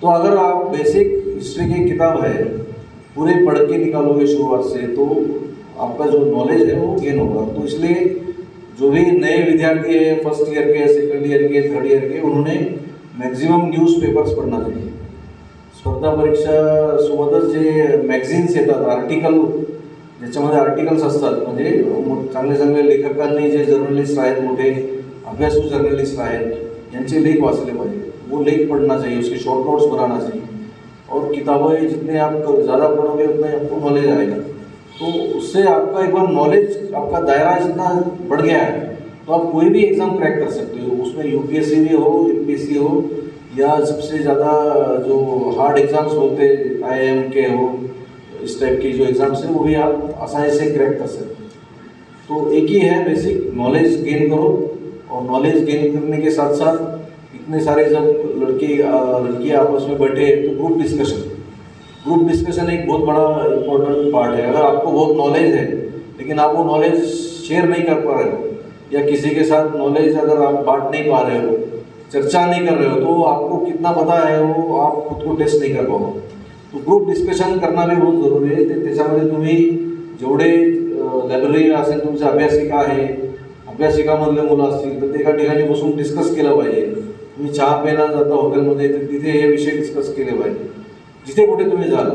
तो अगर आप बेसिक हिस्ट्री की किताब है पूरे पढ़ के निकालोगे शुरुआत से तो आपका जो नॉलेज है वो गेन होगा। तो इसलिए जो भी नए विद्यार्थी है फर्स्ट ईयर के, सेकंड ईयर के, थर्ड ईयर के, उन्होंने मॅक्झिमम न्यूजपेपर्स पढ़ना चाहिए। स्पर्धा परीक्षा सोबतच जे मॅगझिन्स येतात, आर्टिकल, ज्याच्यामध्ये आर्टिकल्स असतात, म्हणजे चांगले चांगले लेखकांनी जे जर्नलिस्ट आहेत, मोठे अभ्यासू जर्नलिस्ट आहेत, यांचे लेख वाचले पाहिजे। वो लेख पढ़ना चाहिए, उसके शॉर्ट नोट्स बनाना चाहिए। और किताबें जितने आप ज़्यादा पढ़ोगे उतना आपको नॉलेज आएगा। तो उससे आपका एक बार नॉलेज, आपका दायरा जितना बढ़ गया है तो आप कोई भी एग्ज़ाम क्रैक कर सकते हो। उसमें यूपीएससी भी हो, एमपीएससी हो, या सबसे ज़्यादा जो हार्ड एग्ज़ाम्स होते आईआईएम के हो, इस टाइप की जो एग्ज़ाम्स हैं वो भी आप आसानी से क्रैक कर सकते हो। तो एक ही है बेसिक, नॉलेज गेन करो। और नॉलेज गेन करने के साथ साथ इतने सारे जब लड़कियाँ आपस में बैठे तो ग्रुप डिस्कशन एक बहुत बड़ा इम्पोर्टेंट पार्ट है। अगर आपको बहुत नॉलेज है लेकिन आप वो नॉलेज शेयर नहीं कर पा रहे हो, या किसी के साथ नॉलेज अगर आप बांट नहीं पा रहे हो, चर्चा नहीं कर रहे हो, तो आपको कितना पता है वो आप खुद को टेस्ट नहीं कर पाओगे। तो ग्रुप डिस्कशन करना भी बहुत जरुरी आहे। त्याच्यामध्ये तुम्ही जेवढे लायब्ररी असेल, तुमचे अभ्यासिका आहे, अभ्यासिकामधले मुलं असतील तर ते एका ठिकाणी बसून डिस्कस केलं पाहिजे। तुम्ही चहा प्यायला जाता हॉटेलमध्ये तर तिथे हे विषय डिस्कस केले पाहिजे। जिथे कुठे तुम्ही जाल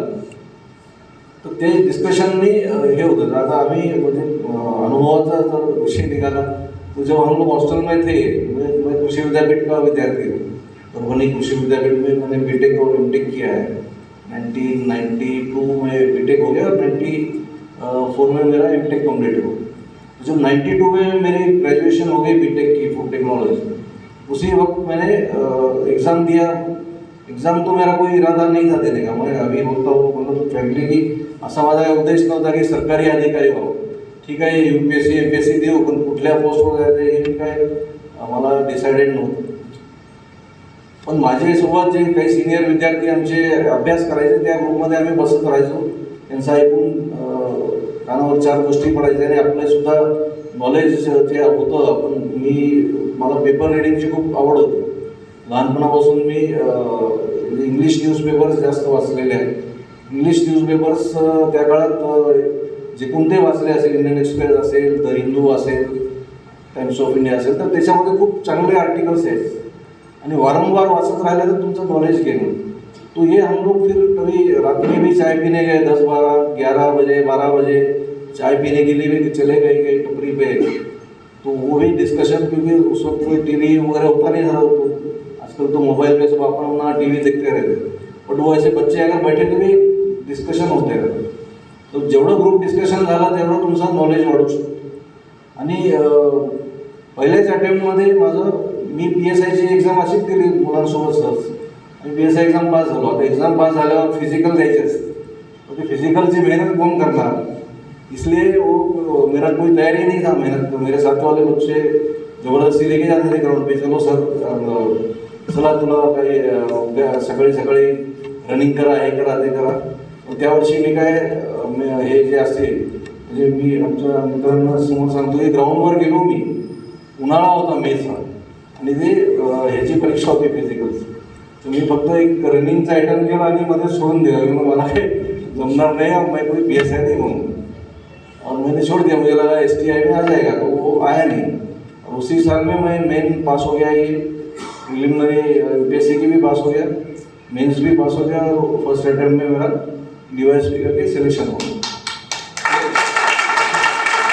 तर ते डिस्कशननी हे होतं। आता आम्ही म्हणजे अनुभवाचा जर विषय निघाला तो जब हम लोग हॉस्टल में थे, मैं कृषि विद्यापीठ का विद्यार्थी हूँ, परभनी कृषि विद्यापीठ में मैंने बीटेक और एमटेक किया है। 1992 में बीटेक हो गया और 94 में मेरा एमटेक कम्प्लीट हो। जब 92 में मेरी ग्रेजुएशन हो गई बीटेक की फूड टेक्नोलॉजी, उसी वक्त मैंने एग्ज़ाम दिया। एग्ज़ाम तो मेरा कोई इरादा नहीं था देने का, मैं अभी बोलता हूँ, मतलब फॅमिली की असा माझा उद्देश नव्हता की सरकारी अधिकारी व्हावं। ठीक आहे, यूपीएससी एमपीएससी देऊ, पण कुठल्या पोस्टवर जायचं हे मी काय मला डिसाइडेड नव्हतं। पण माझ्यासोबत जे काही सिनियर विद्यार्थी आमचे अभ्यास करायचे त्या ग्रुपमध्ये आम्ही बसत राहायचो, त्यांचं ऐकून कानावर 4 गोष्टी पडायच्या आणि आपलं सुद्धा नॉलेज जे होतं, मला पेपर रीडिंगची खूप आवड होती। लहानपणापासून मी इंग्लिश न्यूजपेपर्स जास्त वाचलेले आहेत। इंग्लिश न्यूजपेपर्स त्या काळात जे कोणते वाचले असेल, इंडियन एक्सप्रेस असेल, द हिंदू असेल, टाइम्स ऑफ इंडिया असेल, तर त्याच्यामध्ये खूप चांगले आर्टिकल्स आहेत आणि वारंवार वाचत राहिले तर तुमचं नॉलेज गेन होईल। तो ये हम लोग फिर कभी रात में भी चाय पीने गए, 10-11 बजे 12 बजे चाय पीने के लिए भी चले गए कहीं टपरी पे, तो वो भी डिस्कशन, क्योंकि उस वक्त कोई टीवी वगैरह होता नहीं था। तो आजकल तो मोबाइल पे सब अपन अपना टीवी देखते रहते, बट वो ऐसे बच्चे अगर बैठे तो भी डिस्कशन होते रहते। तो जेवढं ग्रुप डिस्कशन झालं तेवढं तुमचं नॉलेज वाढू शकतो। आणि पहिल्याच अटेम्प्टमध्ये मी PSIची एक्झाम अशीच दिली मुलांसोबत सहज, आणि PSI एक्झाम पास झालो। आता एक्झाम पास झाल्यावर फिजिकल द्यायचे असते, तो ती फिजिकलची मेहनत कोण करणार, इसलिए वो मेरा कोई तैयारी नहीं था मेहनत। तो मेरे साथ वाले बच्चे ज़बरदस्ती लेके जाते थे ग्राउंड पे, चलो सर चला तुला काही सकाळी सकाळी रनिंग करा, हे करा ते करा। त्या वर्षी मी काय हे जे असते, म्हणजे मी आमच्या मित्रांना समोर सांगतो की ग्राउंडवर गेलो मी, उन्हाळा होता मेचा, आणि ते ह्याची परीक्षा होती फिजिकलची, तर मी फक्त एक रनिंगचा आयटम केला आणि मध्ये सोडून दिला। मला काही जमणार नहीं, और मैं कोई PSI नहीं हूँ, और मैंने छोड़ दिया। मुझे लगा STI में आ जाएगा, तो वो आया नहीं। और उसी साल में मैं मेन पास हो गया, ये प्रिलिमिनरी UPSC की भी पास हो गया, मेंस भी पास हो गया, और फर्स्ट अटेम्प्ट में मेरा DYSP करके सिलेक्शन हो गया।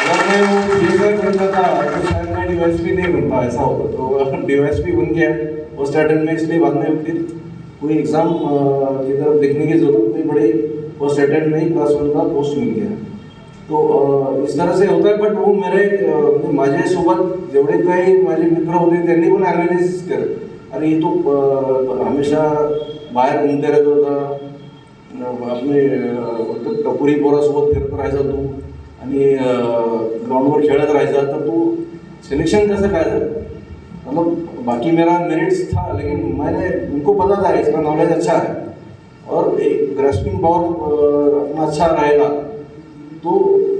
अगर मैं वो PSI करता था तो शायद मैं DYSP नहीं बनता, ऐसा होता। तो DYSP बन गया फर्स्ट अटेम्प्ट में, इसलिए बाद में फिर कोई एग्ज़ाम की तरफ देखने की ज़रूरत नहीं पड़ी, फर्स्ट अटेम्प्ट में ही क्लास 1 का पोस्ट मिल गया। तो इस तरह से होता है। बट वो मेरे माझ्यासोबत जेवढे काही माझे मित्र होते त्यांनी पण ॲनालिसिस केलं, अरे ये तो हमेशा बाहेर घुमते रहत होता, आपले टपुरी पोरासोबत फिरत राहायचा तू, आणि ग्राउंडवर खेळत राहायचा, तर तू सिलेक्शन कसं काय झालं? मतलब बाकी मेरा मेरिट्स था, लेकिन मैंने उनको पता था इसका नॉलेज अच्छा है और एक ग्रास्पिंग पावर अपना अच्छा रहेगा, तो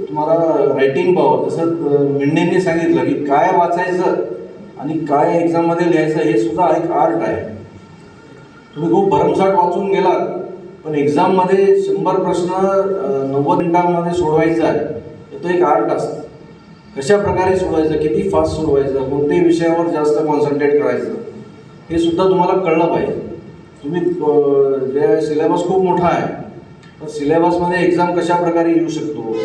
तुम्हाला रायटिंग पावर, जसं मिंडेंनी सांगितलं की काय वाचायचं आणि काय एक्झाममध्ये लिहायचं हे सुद्धा एक आर्ट आहे। तुम्ही खूप भरमसाठ वाचून गेलात, पण एक्झाममध्ये 100 प्रश्न 90 मिनिटांमध्ये सोडवायचा आहे, तर तो एक आर्ट असतं. कशा प्रकारे सोडवायचं, किती फास्ट सोडवायचं, कोणत्याही विषयावर जास्त कॉन्सन्ट्रेट करायचं, हे सुद्धा तुम्हाला कळलं पाहिजे. तुम्ही जे सिलेबस खूप मोठा आहे, तर सिलेबसमध्ये एक्झाम कशा प्रकारे येऊ शकतो,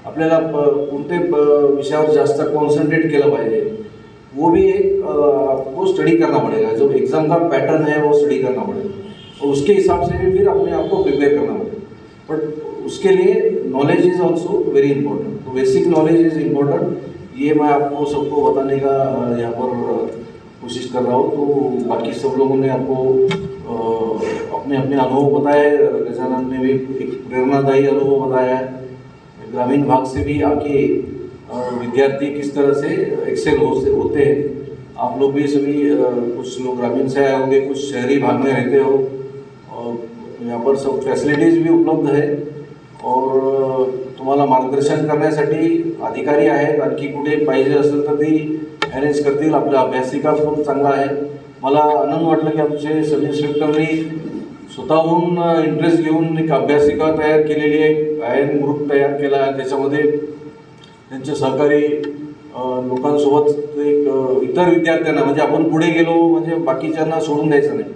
आपल्याला कोणते विषयावर जास्त कॉन्सन्ट्रेट केलं पाहिजे, वो भी एक आपको स्टडी करना पड़ेगा. जो एग्ज़ाम का पैटर्न है वो स्टडी करना पड़ेगा, और उसके हिसाब से भी फिर अपने आप को प्रिपेयर करना पड़ेगा. बट उसके लिए knowledge is also very important. तो बेसिक नॉलेज इज़ इम्पोर्टेंट. ये मैं आपको सबको बताने का यहाँ पर कोशिश कर रहा हूँ. तो बाकी सब लोगों ने आपको अपने अपने अनुभव बताए. गजानन ने भी एक प्रेरणादायी अनुभव बताया है. ग्रामीण भाग से भी आके विद्यार्थी किस तरह से एक्सेल होते हैं. आप लोग भी सभी कुछ लोग ग्रामीण से आए होंगे, कुछ शहरी भाग में रहते हो, और यहाँ पर सब फॅसिलिटीज भी उपलब्ध है, और तुम्हाला मार्गदर्शन करण्यासाठी अधिकारी आहेत. आणखी कुठे पाहिजे असेल तर ती अरेंज करतील. आपला अभ्यासिका खूप चांगला आहे. मला आनंद वाटला की आमचे सब इन्स्पेक्टरनी स्वतःहून इंटरेस्ट घेऊन एक अभ्यासिका तयार केलेली आहे, गायन ग्रुप तयार केला आहे. त्याच्यामध्ये त्यांचे सहकारी लोकांसोबत एक इतर विद्यार्थ्यांना, म्हणजे आपण पुढे गेलो म्हणजे बाकीच्यांना सोडून द्यायचं नाही,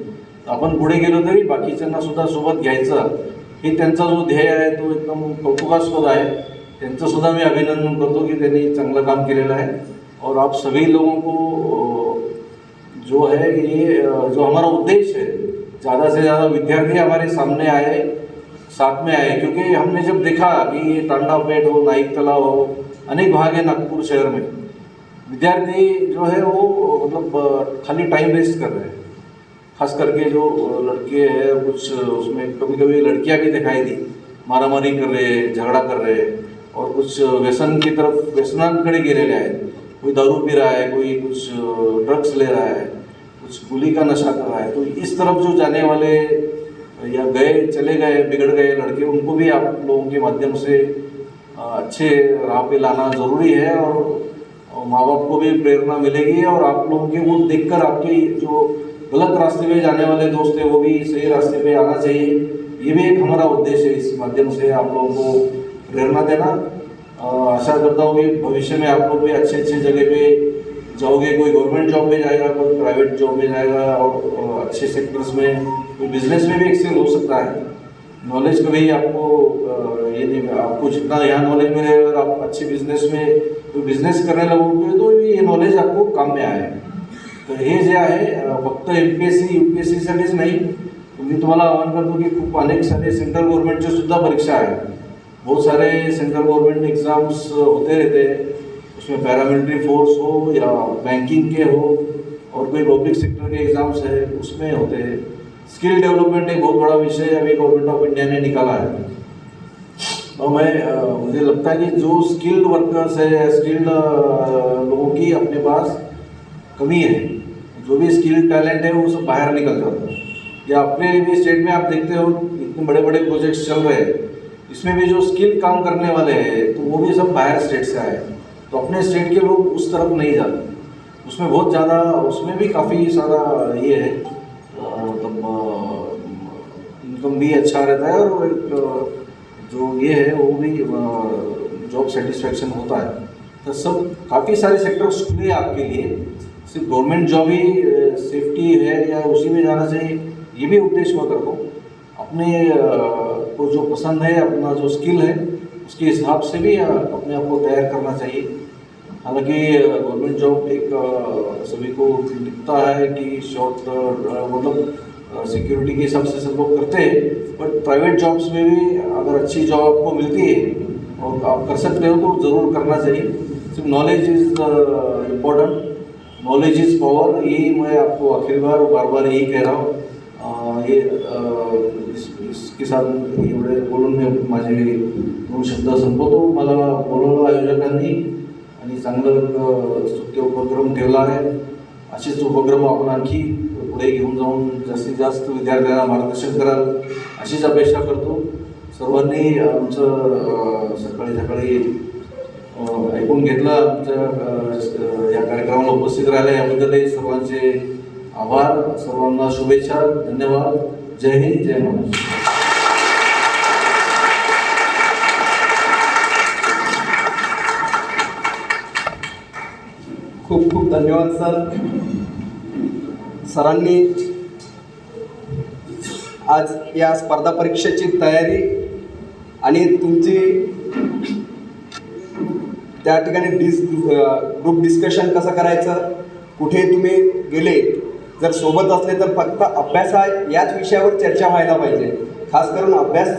आपण पुढे गेलो तरी बाकीच्यांना सुद्धा सोबत घ्यायचं, हे त्यांचा जो ध्येय आहे तो एकदम कौतुकास्पद आहे. त्यांचं सुद्धा मी अभिनंदन करतो की त्यांनी चांगलं काम केलेलं आहे. और आप सभी लोगों को जो है ये जो हमारा उद्देश्य है, ज़्यादा से ज़्यादा विद्यार्थी हमारे सामने आए, साथ में आए, क्योंकि हमने जब देखा कि ये तांडापेट हो, नाइक तलाव हो, अनेक भाग है नागपुर शहर में, विद्यार्थी जो है वो मतलब खाली टाइम वेस्ट कर रहे हैं. खास करके जो लड़के हैं, कुछ उसमें कभी कभी लड़कियां भी दिखाई दी, मारामारी कर रहे हैं, झगड़ा कर रहे हैं, और कुछ व्यसन की तरफ, व्यसनांकडे गेलेले आहेत. कोई दारू पी रहा है, कोई कुछ ड्रग्स ले रहा है, कुछ गोली का नशा कर रहा है. तो इस तरफ जो जाने वाले या गए, चले गए, बिगड़ गए लड़के, उनको भी आप लोगों के माध्यम से अच्छे राह पे लाना ज़रूरी है. और माँ बाप को भी प्रेरणा मिलेगी, और आप लोगों के वो देखकर आपके जो गलत रास्ते में जाने वाले दोस्त हैं वो भी सही रास्ते पे आना चाहिए. ये भी एक हमारा उद्देश्य है, इस माध्यम से आप लोगों को प्रेरणा देना. आशा करता हूँ कि भविष्य में आप लोग भी अच्छे अच्छे जगह पे जाओगे. कोई गवर्नमेंट जॉब में जाएगा, कोई प्राइवेट जॉब में जाएगा, और अच्छे सेक्टर्स में, कोई बिजनेस में भी एक्सेल हो सकता है. नॉलेज कभी आपको ये नहीं, आपको जितना यहाँ नॉलेज मिले, अगर आप अच्छे बिजनेस में कोई बिजनेस करने लगोगे तो ये नॉलेज आपको काम में आए. तर हे जे आहे फक्त MPSC UPSCसाठीच नाही, मी तुम्हाला आवाहन करतो की खूप अनेक सारे सेंट्रल गवर्नमेंटच्या सुद्धा परीक्षा आहेत. बहुत सारे सेंट्रल गवर्नमेंट एग्ज़ाम्स होते रहते हैं. उसमें पैरामिलिट्री फोर्स हो या बैंकिंग के हो, और कोई पब्लिक सेक्टर के एग्ज़ाम्स है उसमें होते हैं. स्किल डेवलपमेंट एक बहुत बड़ा विषय अभी गवर्नमेंट ऑफ इंडिया ने निकाला है. और मुझे लगता है कि जो स्किल्ड वर्कर्स है, स्किल्ड लोगों की अपने पास कमी है, जो भी स्किल्ड टैलेंट है वो सब बाहर निकल जाता है. या अपने भी स्टेट में आप देखते हो इतने बड़े बड़े प्रोजेक्ट्स चल रहे हैं, इसमें भी जो स्किल काम करने वाले हैं तो वो भी सब बाहर स्टेट से आए. तो अपने स्टेट के लोग उस तरफ नहीं जाते. उसमें बहुत ज़्यादा, उसमें भी काफ़ी सारा ये है, मतलब इनकम भी अच्छा रहता है, और एक जो ये है वो भी जॉब सेटिस्फैक्शन होता है. तो सब काफ़ी सारे सेक्टर्स खुले आपके लिए. सिर्फ गवर्नमेंट जॉब ही सेफ्टी है या उसी में जाना चाहिए, ये भी उद्देश्य मत रखो. अपने को जो पसंद है, अपना जो स्किल है, उसके हिसाब से भी अपने आप को तैयार करना चाहिए. हालांकि गवर्नमेंट जॉब एक सभी को दिखता है कि शॉर्ट मतलब सिक्योरिटी के हिसाब से सब लोग करते हैं, बट प्राइवेट जॉब्स में भी अगर अच्छी जॉब आपको मिलती है और आप कर सकते हो तो ज़रूर करना चाहिए. सिर्फ knowledge is important, knowledge is power. यही मैं आपको आखिर बार बार यही कह रहा हूँ. ये इसके साथ एवढे बोलून मी माझे 2 शब्द संपवतो. मला बोलवलं आयोजकांनी आणि चांगलं स्तुत्य उपक्रम ठेवला आहे. असेच उपक्रम आपण आणखी पुढे घेऊन जाऊन जास्तीत जास्त विद्यार्थ्यांना मार्गदर्शन कराल अशीच अपेक्षा करतो. सर्वांनी आमचं सकाळी ऐकून घेतलं, आमच्या या कार्यक्रमाला उपस्थित राहिला याबद्दलही सर्वांचे आभार, सर्वांना शुभेच्छा, धन्यवाद. जय हिंद, जय महाराष्ट्र. खूप खूप धन्यवाद सर. सरांनी आज या स्पर्धा परीक्षेची तयारी आणि तुमची त्या ठिकाणी ग्रुप डिस्कशन कसं करायचं, कुठे तुम्ही गेले, जर सोबत असले तर फक्त अभ्यास याच विषयावर चर्चा व्हायला पाहिजे. खास करून अभ्यास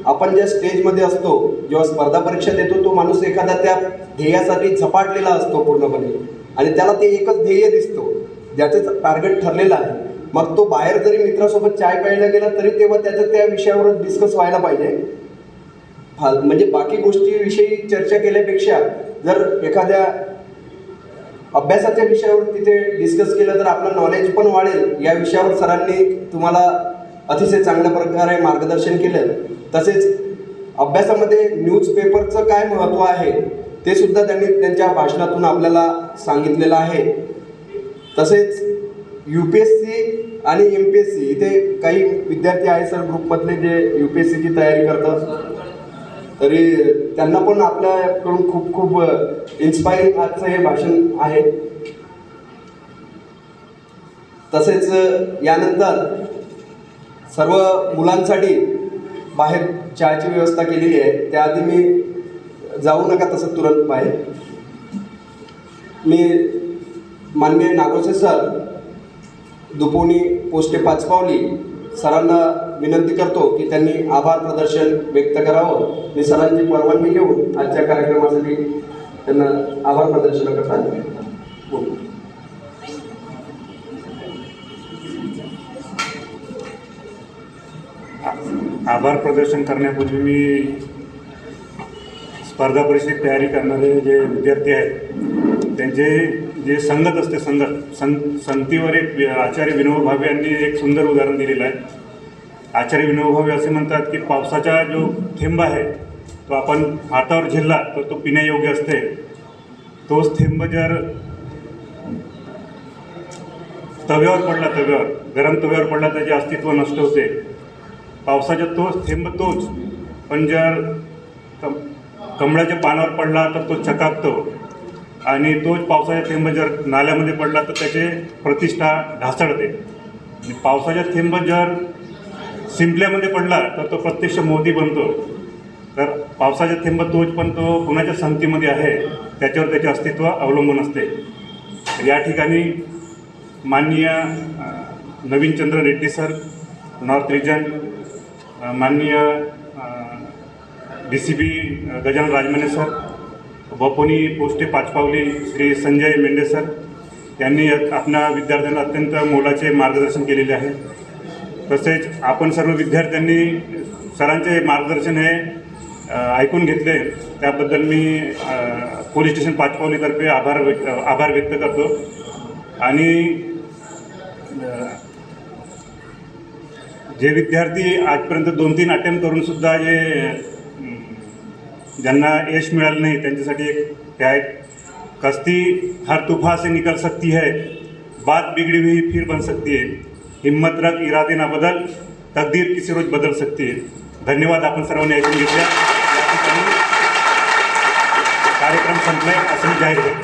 आपण ज्या स्टेजमध्ये असतो, जेव्हा स्पर्धा परीक्षा देतो, तो माणूस एखादा त्या ध्येयासाठी झपाटलेला असतो पूर्णपणे आणि त्याला ते एकच ध्येय दिसतो ज्याचं टार्गेट ठरलेलं आहे. मग तो बाहेर जरी मित्रासोबत चाय प्यायला गेला तरी तेव्हा त्याचं त्या विषयावर डिस्कस व्हायला पाहिजे. म्हणजे बाकी गोष्टीविषयी चर्चा केल्यापेक्षा जर एखाद्या अभ्यासाच्या विषयावर तिथे डिस्कस केलं तर आपलं नॉलेज पण वाढेल. या विषयावर सरांनी तुम्हाला अतिशय चांगल्या प्रकारे मार्गदर्शन केलं. तसेच अभ्यासामध्ये न्यूजपेपरचं काय महत्त्व आहे ते सुद्धा त्यांनी त्यांच्या भाषणातून आपल्याला सांगितलेलं आहे. तसेच UPSC आणि MPSC इथे काही विद्यार्थी आहेत सर ग्रुपमधले जे UPSCची तयारी करतात, तरी त्यांना पण आपल्याकडून खूप खूप इन्स्पायरिंग आजचं हे भाषण आहे. तसेच यानंतर सर्व मुलांसाठी बाहेर चहाची व्यवस्था केलेली आहे. त्याआधी मी जाऊ नका तसं तुरंत बाहेर. मी माननीय नागोसे सर, दुपोनी पोस्टे पाचपावली सरांना विनंती करतो की त्यांनी आभार प्रदर्शन व्यक्त करावं. मी सरांची परवानगी घेऊन आजच्या कार्यक्रमासाठी त्यांना आभार प्रदर्शनाकरता बोलतो. आभार प्रदर्शन करण्यापूर्वी मी स्पर्धा परीक्षेची तयारी करणारे जे विद्यार्थी आहेत त्यांचे जे संगत असते, संगतीवर एक आचार्य विनोबा भावे यांनी एक सुंदर उदाहरण दिलेलं आहे. आचार्य विनोबा भावे असे म्हणतात की पावसाचा जो थेंब आहे तो आपण हातावर झेलला तर तो पिण्यायोग्य असते. तोच थेंब जर तव्यावर पडला, गरम तव्यावर पडला त्याचे अस्तित्व नष्ट होते. पावसाचा तोच थेंब तोच, पण जर कमळाच्या पानावर पडला तर तो चकाकतो आणि तोच पावसाचा थेंब जर नाल्यामध्ये पडला तर त्याचे प्रतिष्ठा ढासळते. आणि पावसाचा थेंब जर शिंपल्यामध्ये पडला तर तो प्रत्यक्ष मोती बनतो. तर पावसाचा थेंब तोच, पण तो कुणाच्या संगतीमध्ये आहे त्याच्यावर त्याचे अस्तित्व अवलंबून असते. या ठिकाणी माननीय Navinchandra Reddy sir, north region, माननीय DCP गजानन राजमाने सर, बपोनी पोस्टे पाचपावली श्री संजय मेंढे सर यांनी आपल्या विद्यार्थ्यांना अत्यंत मोलाचे मार्गदर्शन केलेले आहे. तसेच आपण सर्व विद्यार्थ्यांनी सरांचे मार्गदर्शन हे ऐकून घेतले त्याबद्दल मी पोलीस स्टेशन पाचपावलीतर्फे आभार व्यक्त करतो. आणि जे विद्यार्थी आजपर्यंत 2-3 अटेम्प्ट करूनसुद्धा ज्यांना यश मिळालं नाही त्यांच्यासाठी एक हे आहे, कश्ती हर तूफान से निकल सकती है, बात बिगड़ी हुई फिर बन सकती है, हिम्मत रख इरादे ना बदल, तकदीर किसी रोज बदल सकती है. धन्यवाद. आपण सर्वांनी ऐकून घेतल्या. या ठिकाणी कार्यक्रम संपलाय असं मी जाहीर करतो.